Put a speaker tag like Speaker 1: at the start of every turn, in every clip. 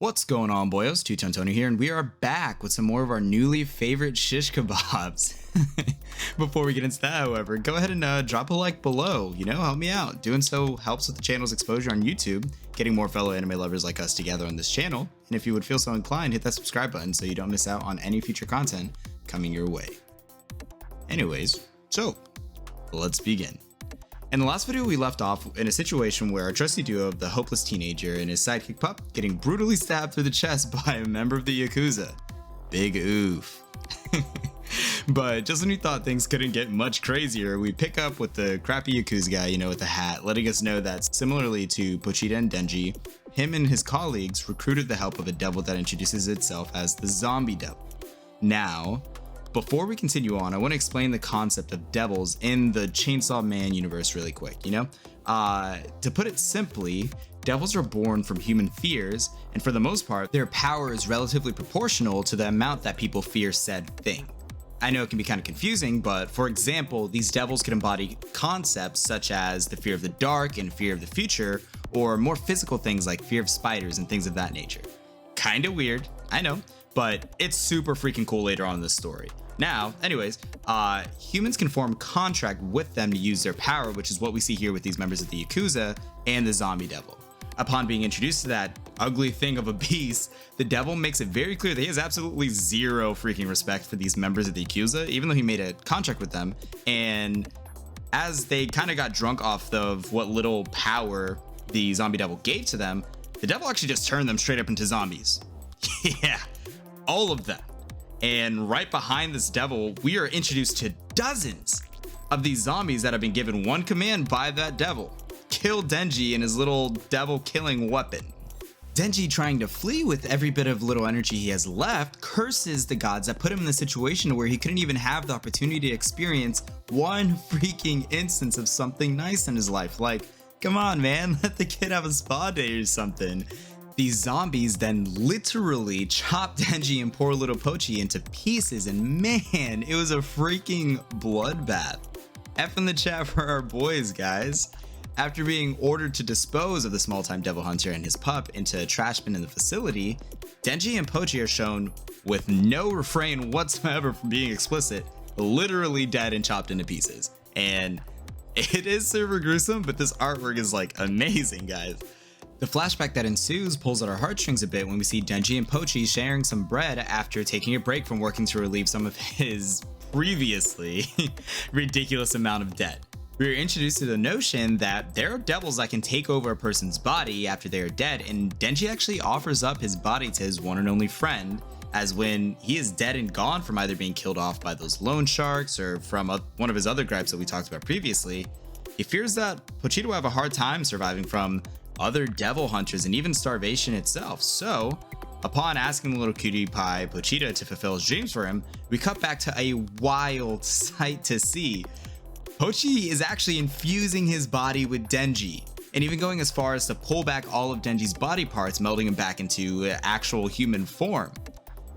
Speaker 1: What's going on, boyos? Two-Tone Tony here, and we are back with some more of our newly favorite shish kebabs. Before we get into that, however, go ahead and drop a like below, help me out. Doing so helps with the channel's exposure on YouTube, getting more fellow anime lovers like us together on this channel, and if you would feel so inclined, hit that subscribe button so you don't miss out on any future content coming your way. Anyways, so let's begin. In the last video, we left off in a situation where our trusty duo of the hopeless teenager and his sidekick pup getting brutally stabbed through the chest by a member of the Yakuza. Big oof. But just when we thought things couldn't get much crazier, we pick up with the crappy Yakuza guy, with the hat, letting us know that similarly to Pochita and Denji, him and his colleagues recruited the help of a devil that introduces itself as the zombie devil. Now, before we continue on, I want to explain the concept of devils in the Chainsaw Man universe really quick, To put it simply, devils are born from human fears, and for the most part, their power is relatively proportional to the amount that people fear said thing. I know it can be kind of confusing, but for example, these devils can embody concepts such as the fear of the dark and fear of the future, or more physical things like fear of spiders and things of that nature. Kinda weird, I know, but it's super freaking cool later on in this story. Now, anyways, humans can form contract with them to use their power, which is what we see here with these members of the Yakuza and the zombie devil. Upon being introduced to that ugly thing of a beast, the devil makes it very clear that he has absolutely zero freaking respect for these members of the Yakuza, even though he made a contract with them. And as they kind of got drunk off of what little power the zombie devil gave to them, the devil actually just turned them straight up into zombies. Yeah, all of them. And right behind this devil, we are introduced to dozens of these zombies that have been given one command by that devil: kill Denji and his little devil killing weapon. Denji, trying to flee with every bit of little energy he has left, curses the gods that put him in the situation where he couldn't even have the opportunity to experience one freaking instance of something nice in his life. Like, come on, man, let the kid have a spa day or something. These zombies then literally chopped Denji and poor little Pochi into pieces, and man, it was a freaking bloodbath. F in the chat for our boys, guys. After being ordered to dispose of the small-time devil hunter and his pup into a trash bin in the facility, Denji and Pochi are shown, with no refrain whatsoever from being explicit, literally dead and chopped into pieces. And it is super gruesome, but this artwork is like amazing, guys. The flashback that ensues pulls at our heartstrings a bit when we see Denji and Pochi sharing some bread after taking a break from working to relieve some of his previously ridiculous amount of debt. We are introduced to the notion that there are devils that can take over a person's body after they are dead, and Denji actually offers up his body to his one and only friend, as when he is dead and gone from either being killed off by those loan sharks or from one of his other gripes that we talked about previously, he fears that Pochita will have a hard time surviving from other devil hunters and even starvation itself. So, upon asking the little cutie pie Pochita to fulfill his dreams for him, we cut back to a wild sight to see. Pochi is actually infusing his body with Denji, and even going as far as to pull back all of Denji's body parts, melding him back into actual human form.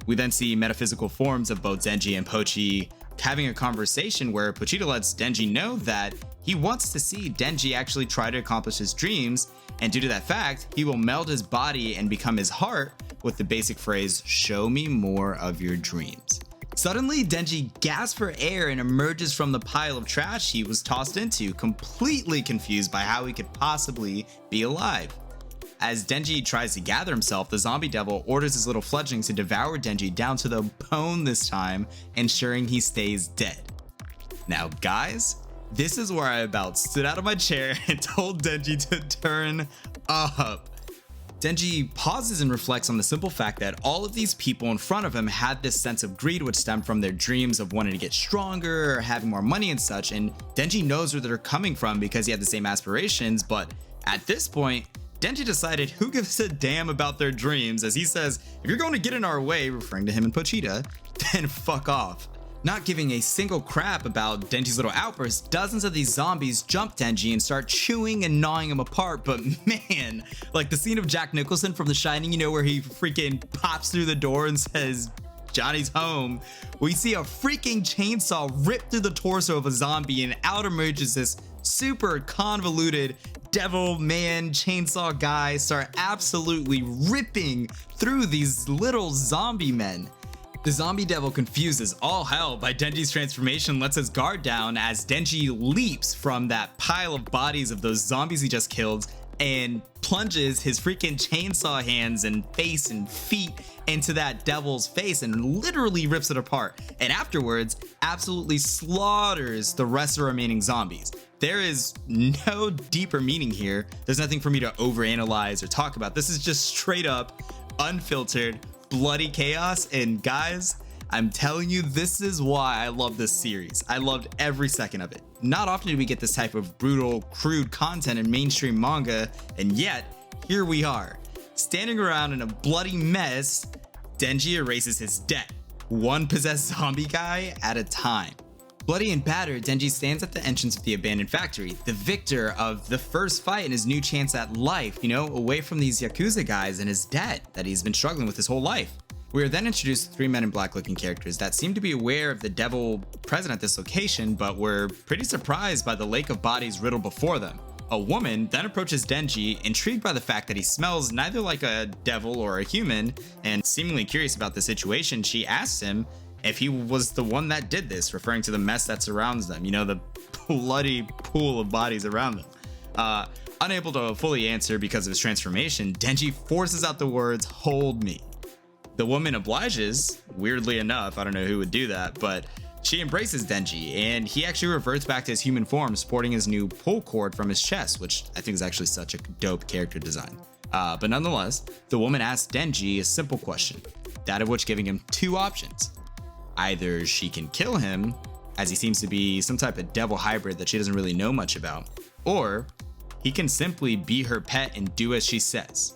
Speaker 1: We then see metaphysical forms of both Denji and Pochi having a conversation where Pochita lets Denji know that he wants to see Denji actually try to accomplish his dreams, and due to that fact, he will meld his body and become his heart with the basic phrase, "Show me more of your dreams." Suddenly, Denji gasps for air and emerges from the pile of trash he was tossed into, completely confused by how he could possibly be alive. As Denji tries to gather himself, the zombie devil orders his little fledglings to devour Denji down to the bone this time, ensuring he stays dead. Now, guys, this is where I about stood out of my chair and told Denji to turn up. Denji pauses and reflects on the simple fact that all of these people in front of him had this sense of greed which stemmed from their dreams of wanting to get stronger or having more money and such, and Denji knows where they're coming from because he had the same aspirations, but at this point, Denji decided who gives a damn about their dreams, as he says, if you're going to get in our way, referring to him and Pochita, then fuck off. Not giving a single crap about Denji's little outburst, dozens of these zombies jump Denji and start chewing and gnawing him apart, but man, like the scene of Jack Nicholson from The Shining, where he freaking pops through the door and says, "Johnny's home," we see a freaking chainsaw rip through the torso of a zombie and out emerges this super convoluted devil man chainsaw guy start absolutely ripping through these little zombie men. The zombie devil confuses all hell by Denji's transformation, lets his guard down as Denji leaps from that pile of bodies of those zombies he just killed and plunges his freaking chainsaw hands and face and feet into that devil's face and literally rips it apart. And afterwards, absolutely slaughters the rest of the remaining zombies. There is no deeper meaning here. There's nothing for me to overanalyze or talk about. This is just straight up, unfiltered, bloody chaos. And guys, I'm telling you, this is why I love this series. I loved every second of it. Not often do we get this type of brutal, crude content in mainstream manga, and yet, here we are. Standing around in a bloody mess, Denji erases his debt, one possessed zombie guy at a time. Bloody and battered, Denji stands at the entrance of the abandoned factory, the victor of the first fight and his new chance at life, away from these Yakuza guys and his debt that he's been struggling with his whole life. We are then introduced to three men in black looking characters that seem to be aware of the devil present at this location, but were pretty surprised by the lake of bodies riddled before them. A woman then approaches Denji, intrigued by the fact that he smells neither like a devil or a human, and seemingly curious about the situation, she asks him if he was the one that did this, referring to the mess that surrounds them, the bloody pool of bodies around them. Unable to fully answer because of his transformation, Denji forces out the words, "Hold me." The woman obliges, weirdly enough. I don't know who would do that, but she embraces Denji, and he actually reverts back to his human form, sporting his new pull cord from his chest, which I think is actually such a dope character design. But nonetheless, the woman asks Denji a simple question, that of which giving him two options. Either she can kill him, as he seems to be some type of devil hybrid that she doesn't really know much about, or he can simply be her pet and do as she says.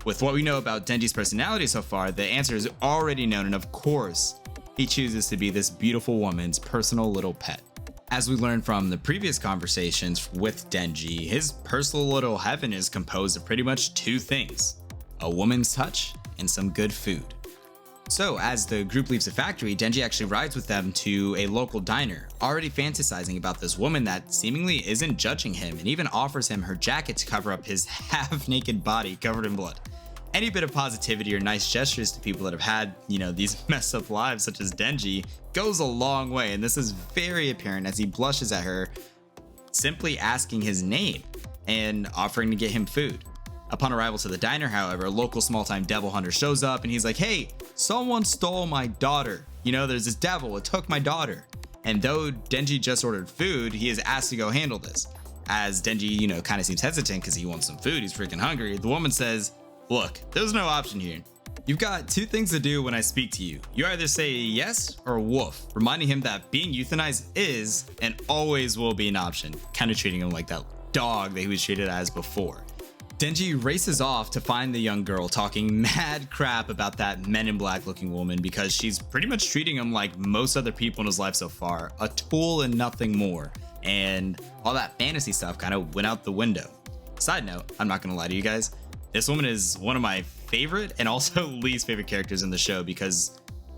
Speaker 1: With what we know about Denji's personality so far, the answer is already known, and of course, he chooses to be this beautiful woman's personal little pet. As we learned from the previous conversations with Denji, his personal little heaven is composed of pretty much two things: a woman's touch and some good food. So as the group leaves the factory, Denji actually rides with them to a local diner, already fantasizing about this woman that seemingly isn't judging him and even offers him her jacket to cover up his half-naked body covered in blood. Any bit of positivity or nice gestures to people that have had, these messed up lives such as Denji goes a long way, and this is very apparent as he blushes at her, simply asking his name and offering to get him food. Upon arrival to the diner, however, a local small-time devil hunter shows up and he's like, "Hey, someone stole my daughter. There's this devil, it took my daughter." And though Denji just ordered food, he is asked to go handle this. As Denji, kind of seems hesitant because he wants some food, he's freaking hungry, the woman says, "Look, there's no option here. You've got two things to do when I speak to you. You either say yes or woof," reminding him that being euthanized is and always will be an option, kind of treating him like that dog that he was treated as before. Denji races off to find the young girl, talking mad crap about that men in black looking woman because she's pretty much treating him like most other people in his life so far, a tool and nothing more. And all that fantasy stuff kind of went out the window. Side note, I'm not gonna lie to you guys, this woman is one of my favorite and also least favorite characters in the show because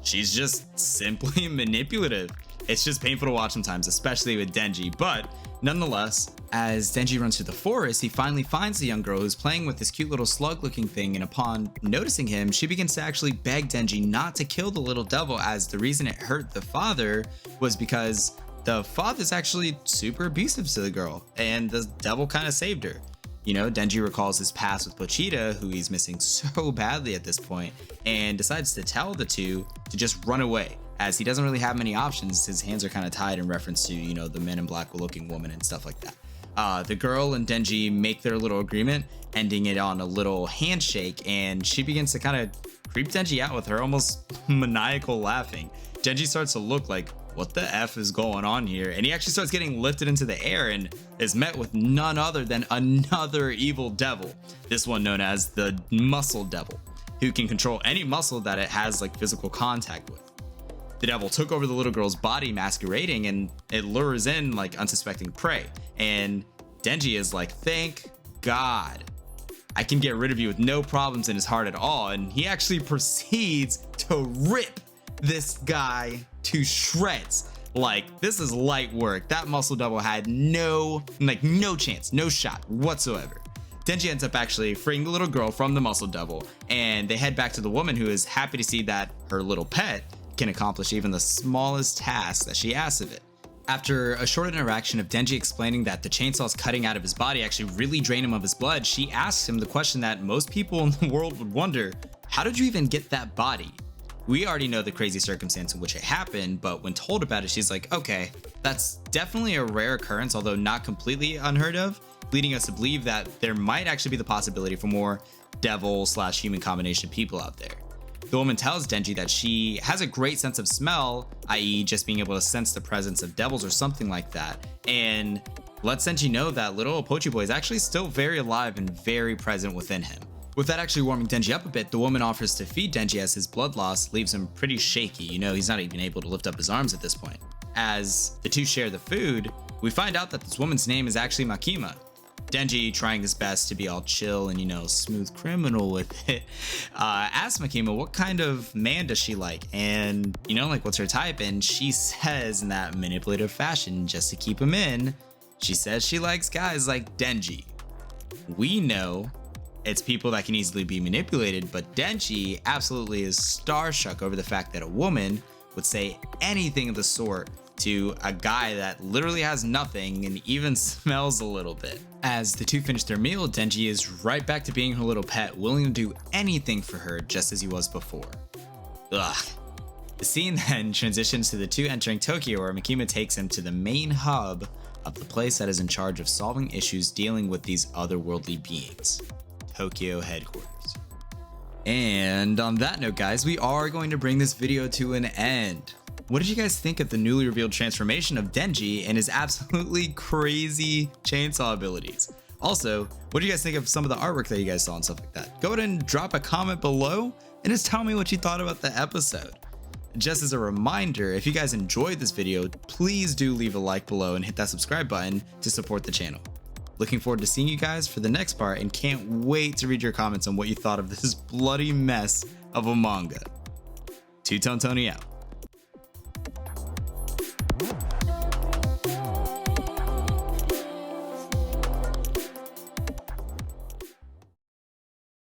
Speaker 1: she's just simply manipulative. It's just painful to watch sometimes, especially with Denji, but nonetheless, as Denji runs through the forest, he finally finds the young girl who's playing with this cute little slug-looking thing, and upon noticing him, she begins to actually beg Denji not to kill the little devil, as the reason it hurt the father was because the father's actually super abusive to the girl, and the devil kind of saved her. Denji recalls his past with Pochita, who he's missing so badly at this point, and decides to tell the two to just run away, as he doesn't really have many options. His hands are kind of tied in reference to, the men in black looking woman and stuff like that. The girl and Denji make their little agreement, ending it on a little handshake, and she begins to kind of creep Denji out with her almost maniacal laughing. Denji starts to look like, what the F is going on here? And he actually starts getting lifted into the air and is met with none other than another evil devil, this one known as the muscle devil, who can control any muscle that it has physical contact with. The devil took over the little girl's body masquerading, and it lures in unsuspecting prey. And Denji is like, thank God, I can get rid of you with no problems in his heart at all. And he actually proceeds to rip this guy to shreds, Like, this is light work. That muscle double had no chance, no shot whatsoever. Denji ends up actually freeing the little girl from the muscle double, and they head back to the woman, who is happy to see that her little pet can accomplish even the smallest task that she asks of it. After a short interaction of Denji explaining that the chainsaws cutting out of his body actually really drain him of his blood, she asks him the question that most people in the world would wonder: how did you even get that body? We already know the crazy circumstance in which it happened, but when told about it, she's like, okay, that's definitely a rare occurrence, although not completely unheard of, leading us to believe that there might actually be the possibility for more devil/human combination people out there. The woman tells Denji that she has a great sense of smell, i.e. just being able to sense the presence of devils or something like that, and lets Denji know that little Pochi Boy is actually still very alive and very present within him. With that actually warming Denji up a bit, the woman offers to feed Denji as his blood loss leaves him pretty shaky. You know, he's not even able to lift up his arms at this point. As the two share the food, we find out that this woman's name is actually Makima. Denji, trying his best to be all chill and, you know, smooth criminal with it, asks Makima what kind of man does she like, and, you know, like, what's her type, and she says in that manipulative fashion, just to keep him in, she says she likes guys like Denji. We know it's people that can easily be manipulated, but Denji absolutely is starstruck over the fact that a woman would say anything of the sort to a guy that literally has nothing and even smells a little bit. As the two finish their meal, Denji is right back to being her little pet, willing to do anything for her just as he was before. Ugh. The scene then transitions to the two entering Tokyo, where Makima takes him to the main hub of the place that is in charge of solving issues dealing with these otherworldly beings, Tokyo headquarters. And on that note, guys, we are going to bring this video to an end. What did you guys think of the newly revealed transformation of Denji and his absolutely crazy chainsaw abilities? Also, what do you guys think of some of the artwork that you guys saw and stuff like that? Go ahead and drop a comment below and just tell me what you thought about the episode. Just as a reminder, if you guys enjoyed this video, please do leave a like below and hit that subscribe button to support the channel. Looking forward to seeing you guys for the next part, and can't wait to read your comments on what you thought of this bloody mess of a manga. Two-Tone Tony out.